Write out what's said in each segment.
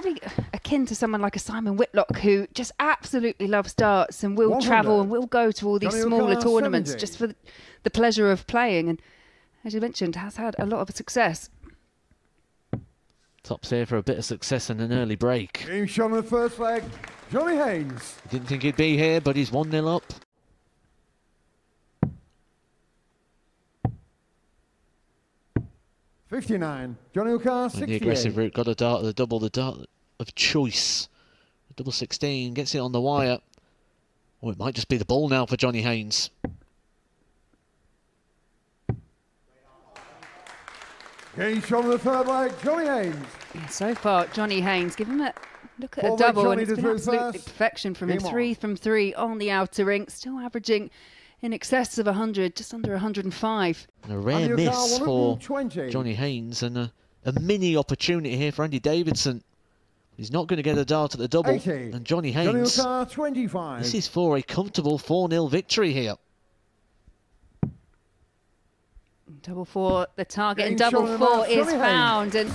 probably akin to someone like a Simon Whitlock, who just absolutely loves darts and will travel and will go to all these smaller tournaments just for the pleasure of playing. And as you mentioned, has had a lot of success. Tops here for a bit of success and an early break. Game shot on the first leg, Johnny Haynes. Didn't think he'd be here, but he's 1-0 up. .59, Johnny O'Carr, 68. The aggressive route got a dart, the dart of choice. Double 16 gets it on the wire. Oh, it might just be the ball now for Johnny Haynes. Game shot on the third leg, Johnny Haynes. Yeah, so far, Johnny Haynes, give him a look at a double, and it's been absolutely perfection from him. 3 from 3 on the outer ring, still averaging in excess of 100, just under 105. And a rare miss for Johnny Haynes, and a mini opportunity here for Andy Davidson. He's not going to get a dart at the double. 80. And Johnny Haynes, 25. This is for a comfortable 4-0 victory here. Double 4, the target, and double 4 is found. And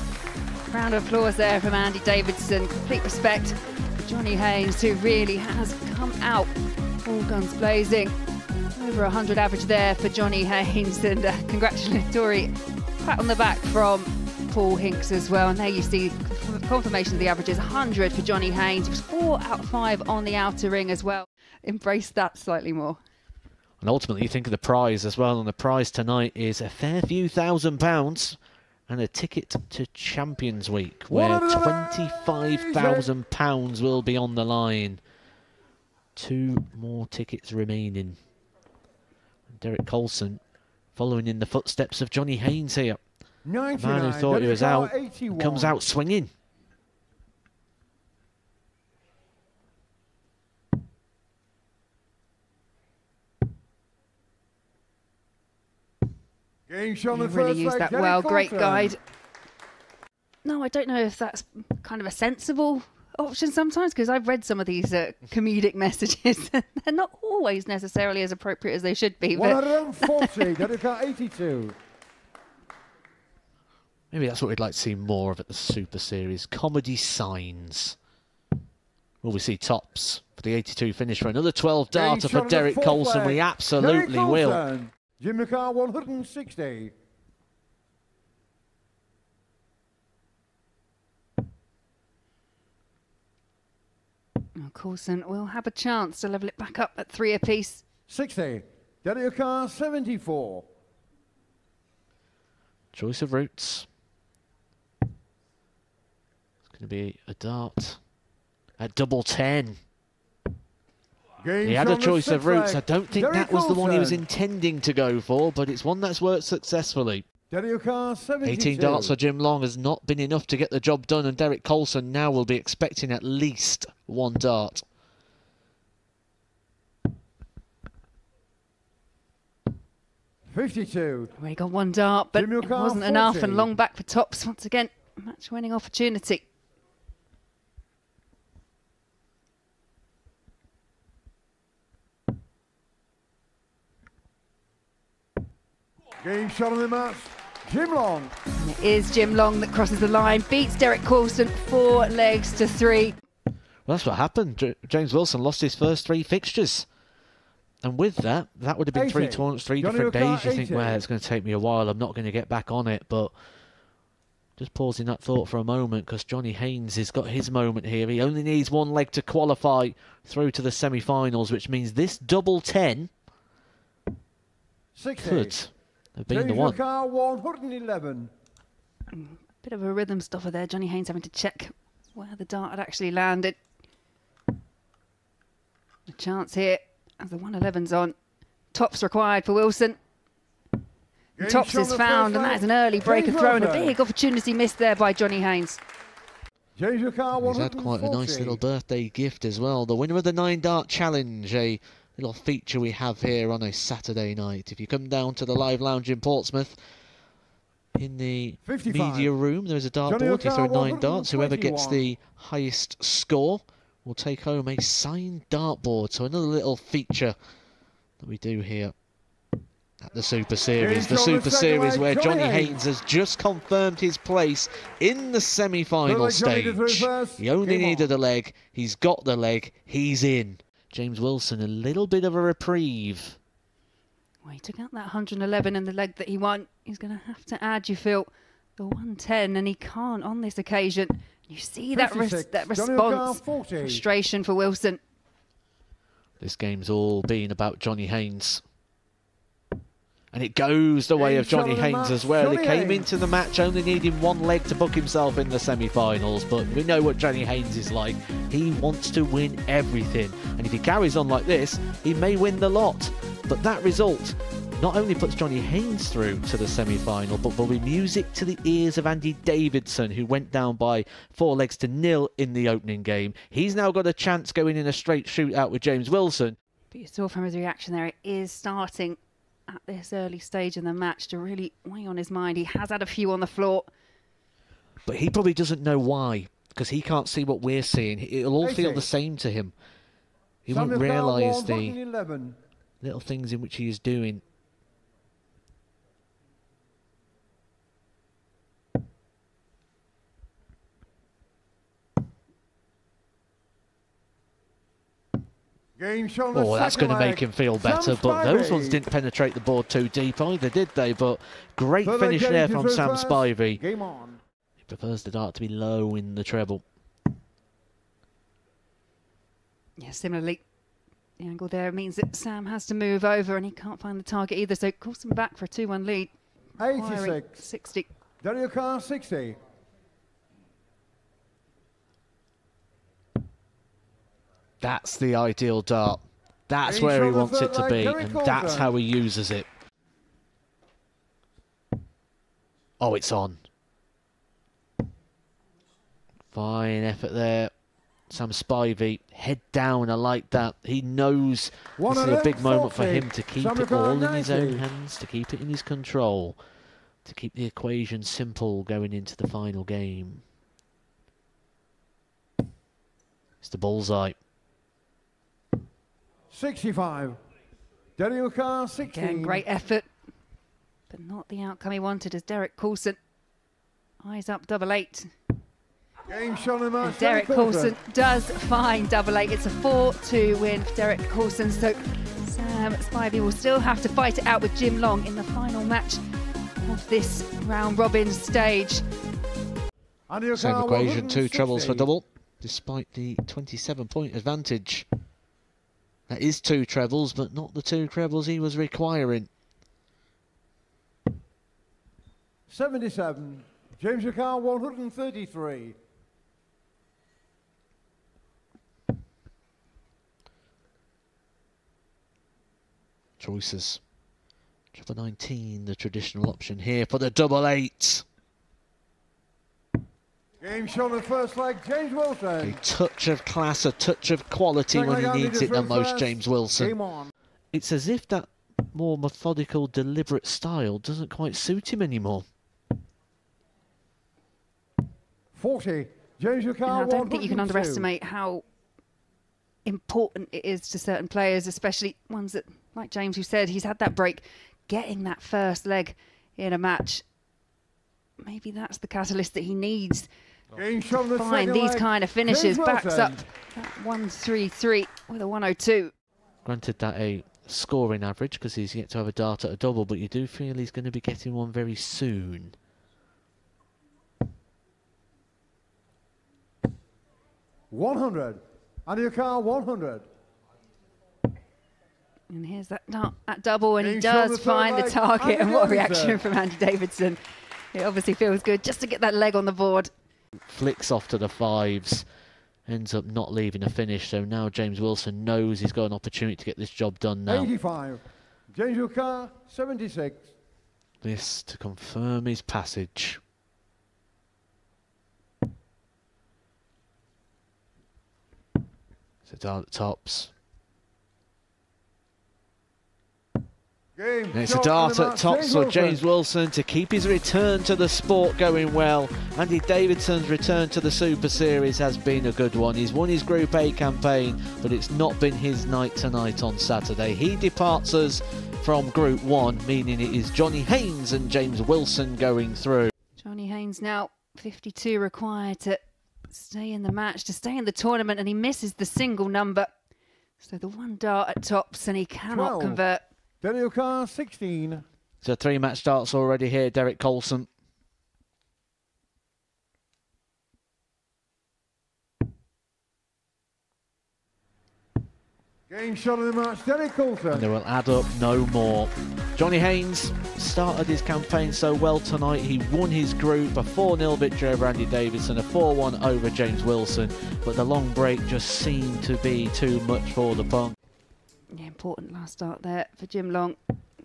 round of applause there from Andy Davidson. Complete respect for Johnny Haynes, who really has come out all guns blazing. Over 100 average there for Johnny Haynes, and congratulatory pat on the back from Paul Hinks as well. And there you see confirmation of the averages, 100 for Johnny Haynes. It was 4 out of 5 on the outer ring as well. Embrace that slightly more. And ultimately you think of the prize as well, and the prize tonight is a fair few £1,000 and a ticket to Champions Week, where £25,000 will be on the line. 2 more tickets remaining. Derek Colson following in the footsteps of Johnny Haynes here. The man who thought he was out comes out swinging. Game shot on the really first used leg, that well. Great Colson. guide. No, I don't know if that's kind of a sensible option sometimes, because I've read some of these comedic messages. They're not always necessarily as appropriate as they should be. 140, Derek 82. Maybe that's what we'd like to see more of at the Super Series. Comedy signs. Will we see tops for the 82 finish for another 12 darter for Derek Colson? We absolutely will. Jim McCarr, 160. Coulson will have a chance to level it back up at 3 apiece. 60. Derek Carr, 74. Choice of routes. It's going to be a dart at double 10. He had a choice of routes. I don't think that was the one he was intending to go for, but it's one that's worked successfully. 18 darts for Jim Long has not been enough to get the job done, and Derek Colson now will be expecting at least 1 dart. .52. Well, he got 1 dart, but it wasn't enough, and Long back for tops once again. Match-winning opportunity. Game shot on the match, Jim Long. And it is Jim Long that crosses the line, beats Derek Coulson 4 legs to 3. Well, that's what happened. James Wilson lost his first 3 fixtures. And with that, that would have been 3 tournaments, 3 different days. You think, well, it's going to take me a while. I'm not going to get back on it. But just pausing that thought for a moment, because Johnny Haynes has got his moment here. He only needs 1 leg to qualify through to the semi-finals, which means this double 10 could have been the one. 111. Bit of a rhythm stopper there. Johnny Haynes having to check where the dart had actually landed. A chance here as the 111's on. Tops required for Wilson. Tops is found, and that is an early breaker throw, and a big opportunity missed there by Johnny Haynes. He's had quite a nice little birthday gift as well. The winner of the 9 dart challenge, a little feature we have here on a Saturday night. If you come down to the Live Lounge in Portsmouth, in the media room, there's a dartboard. You throw 9 darts. Whoever gets the highest score will take home a signed dartboard. So another little feature that we do here At the Super Series. The Super Series where Johnny Haynes has just confirmed his place in the semi-final stage. He only needed a leg. He's got the leg. He's in. James Wilson, a little bit of a reprieve. Well, he took out that 111 and the leg that he won. He's going to have to add, you feel, the 110, and he can't on this occasion. You see that response, frustration for Wilson. This game's all been about Johnny Haynes. And it goes the way of Johnny Haynes as well. He came into the match only needing one leg to book himself in the semi-finals, but we know what Johnny Haynes is like. He wants to win everything, and if he carries on like this, he may win the lot. But that result not only puts Johnny Haynes through to the semi-final, but will be music to the ears of Andy Davidson, who went down by 4-0 in the opening game. He's now got a chance going in a straight shootout with James Wilson. But you saw from his reaction there, it is starting at this early stage in the match to really weigh on his mind. He has had a few on the floor. But he probably doesn't know why, because he can't see what we're seeing. It'll all feel the same to him. He won't realise the little things in which he is doing. Oh, that's going to make him feel better, but those ones didn't penetrate the board too deep either, did they? But great finish there from Sam Spivey. He prefers the dart to be low in the treble. Yeah, similarly, the angle there means that Sam has to move over and he can't find the target either, so it calls him back for a 2-1 lead. 86. 60. Daniel Carr, 60. That's the ideal dart. That's where he wants it to be, and that's how he uses it. Oh, it's on. Fine effort there. Sam Spivey, head down, I like that. He knows this is a big moment for him to keep it all in his own hands, to keep it in his control, to keep the equation simple going into the final game. It's the bullseye. 65. Daniel Carr, 16. Again, great effort, but not the outcome he wanted as Derek Coulson eyes up 8-8. Game shot in and Derek Coulson does find 8-8. It's a 4-2 win for Derek Coulson, so Sam Spivey will still have to fight it out with Jim Long in the final match of this round robin stage. Same equation, 2 trebles for double, despite the 27-point advantage. That is 2 trebles, but not the 2 trebles he was requiring. 77. James Carr, 133. Choices. Treble 19, the traditional option here for the 8-8. Game shot in the first leg, James Wilson. A touch of class, a touch of quality when he needs it the most, James Wilson. It's as if that more methodical, deliberate style doesn't quite suit him anymore. 40. James Carr, I don't think you can underestimate how important it is to certain players, especially ones that, like James, who said he's had that break, getting that first leg in a match. Maybe that's the catalyst that he needs to find these kind of finishes. Backs up that 1-3-3 with a 102. Granted that a scoring average because he's yet to have a dart at a double, but you do feel he's going to be getting one very soon. $100. Daniel Carr, 100. And here's that dart at double, and he does find the target. And what a reaction from Andy Davidson. It obviously feels good just to get that leg on the board. Flicks off to the 5s, ends up not leaving a finish. So now James Wilson knows he's got an opportunity to get this job done now. 85. James Carr, 76. This to confirm his passage. It's a dart at tops. And it's a dart at tops for James Wilson to keep his return to the sport going well. Andy Davidson's return to the Super Series has been a good one. He's won his Group A campaign, but it's not been his night tonight on Saturday. He departs us from Group 1, meaning it is Johnny Haynes and James Wilson going through. Johnny Haynes now 52 required to stay in the match, to stay in the tournament, and he misses the single number. So the one dart at tops and he cannot 12. convert. Daniel Carr, 16. So 3 match starts already here, Derek Colson. Game shot of the match, Derek Colson. And they will add up no more. Johnny Haynes started his campaign so well tonight. He won his group, a 4-0 victory over Andy Davidson, a 4-1 over James Wilson. But the long break just seemed to be too much for the punk. Yeah, important last start there for Jim Long.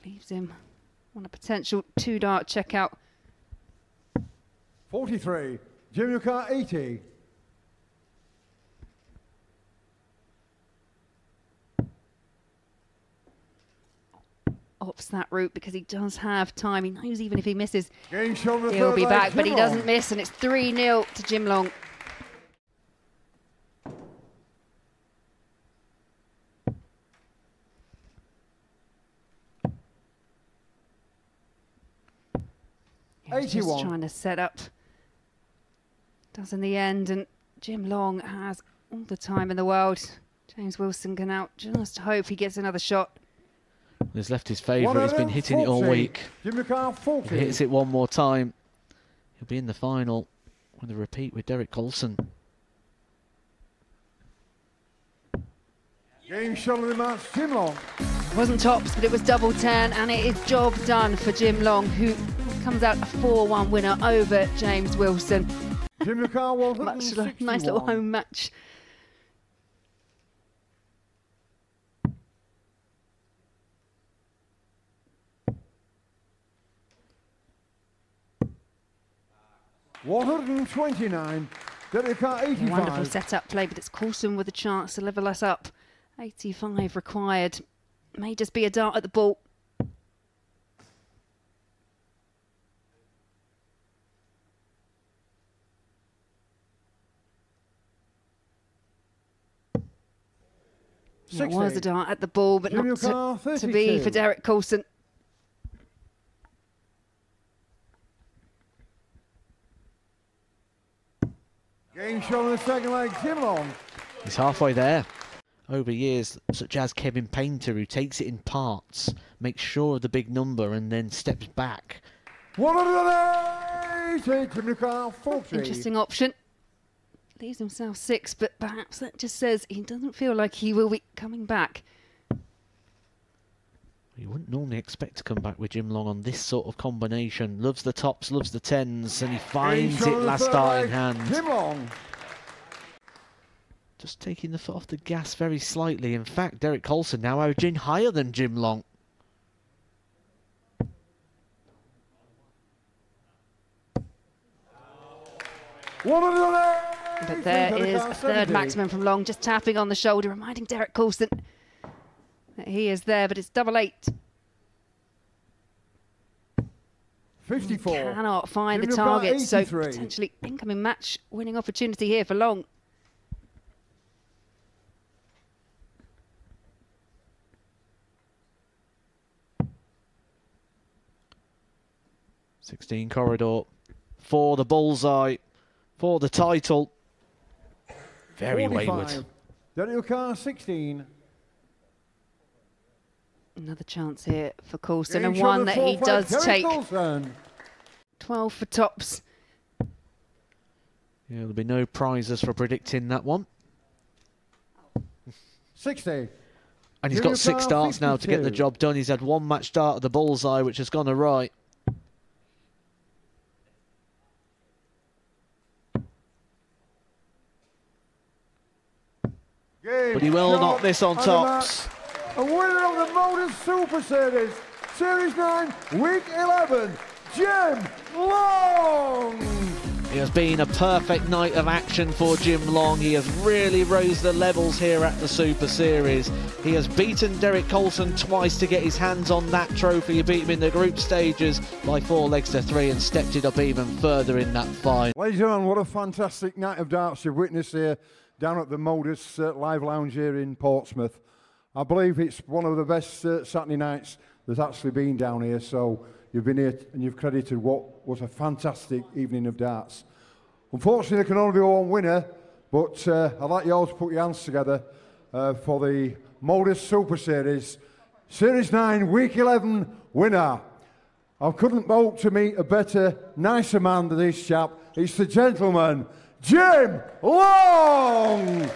Leaves him on a potential 2-dart checkout. 43. Jim Carr, 80. Opts that route because he does have time. He knows even if he misses, He'll he'll be back, but he doesn't miss, and it's 3-0 to Jim Long. He's just trying to set up. Does in the end, and Jim Long has all the time in the world. James Wilson can out just hope he gets another shot. He's left his favourite. He's been hitting it all week. Jim Carr, 40. If he hits it one more time, he'll be in the final with a repeat with Derek Colson. Game shot of the match, Jim Long. It wasn't tops, but it was double 10, and it is job done for Jim Long, who comes out a 4-1 winner over James Wilson. Jim Carr, 161. Nice little home match. $129. Derek Carr, 85. Wonderful set-up play, but it's Coulson with a chance to level us up. 85 required. May just be a dart at the ball. It was a dart at the ball, but not to be for Derek Coulson. Game shot on the second leg, Jim Long. He's halfway there. Over years, such as Kevin Painter, who takes it in parts, makes sure of the big number and then steps back. 180, Jim Carr, 40. Interesting option. Leaves himself 6, but perhaps that just says he doesn't feel like he will be coming back. You wouldn't normally expect to come back with Jim Long on this sort of combination. Loves the tops, loves the 10s, and he finds it last start in hand. Jim Long. Just taking the foot off the gas very slightly. In fact, Derek Colson now averaging higher than Jim Long. But there is a third maximum from Long, just tapping on the shoulder, reminding Derek Coulson that he is there, but it's double 8. 54. Cannot find the target, so potentially incoming match winning opportunity here for Long. .16 corridor for the bullseye, for the title. Very 45. wayward. Daniel Carr, 16. Another chance here for Coulson, and one that he does take. 12 for tops. Yeah, there'll be no prizes for predicting that one. 60. And he's got 6 darts now to get the job done. He's had 1 match start at the bullseye, which has gone awry. But he will knock this on tops. A winner of the Modus Super Series, Series 9, Week 11, Jim Long. It has been a perfect night of action for Jim Long. He has really raised the levels here at the Super Series. He has beaten Derek Colson twice to get his hands on that trophy. He beat him in the group stages by 4 legs to 3 and stepped it up even further in that final. Ladies and gentlemen, what a fantastic night of darts you've witnessed here down at the Modus Live Lounge here in Portsmouth. I believe it's one of the best Saturday nights there's actually been down here. So you've been here and you've credited what was a fantastic evening of darts. Unfortunately, there can only be one winner, but I'd like you all to put your hands together for the Modus Super Series, Series 9, Week 11 winner. I couldn't hope to meet a better, nicer man than this chap. It's the gentleman, Jim Long!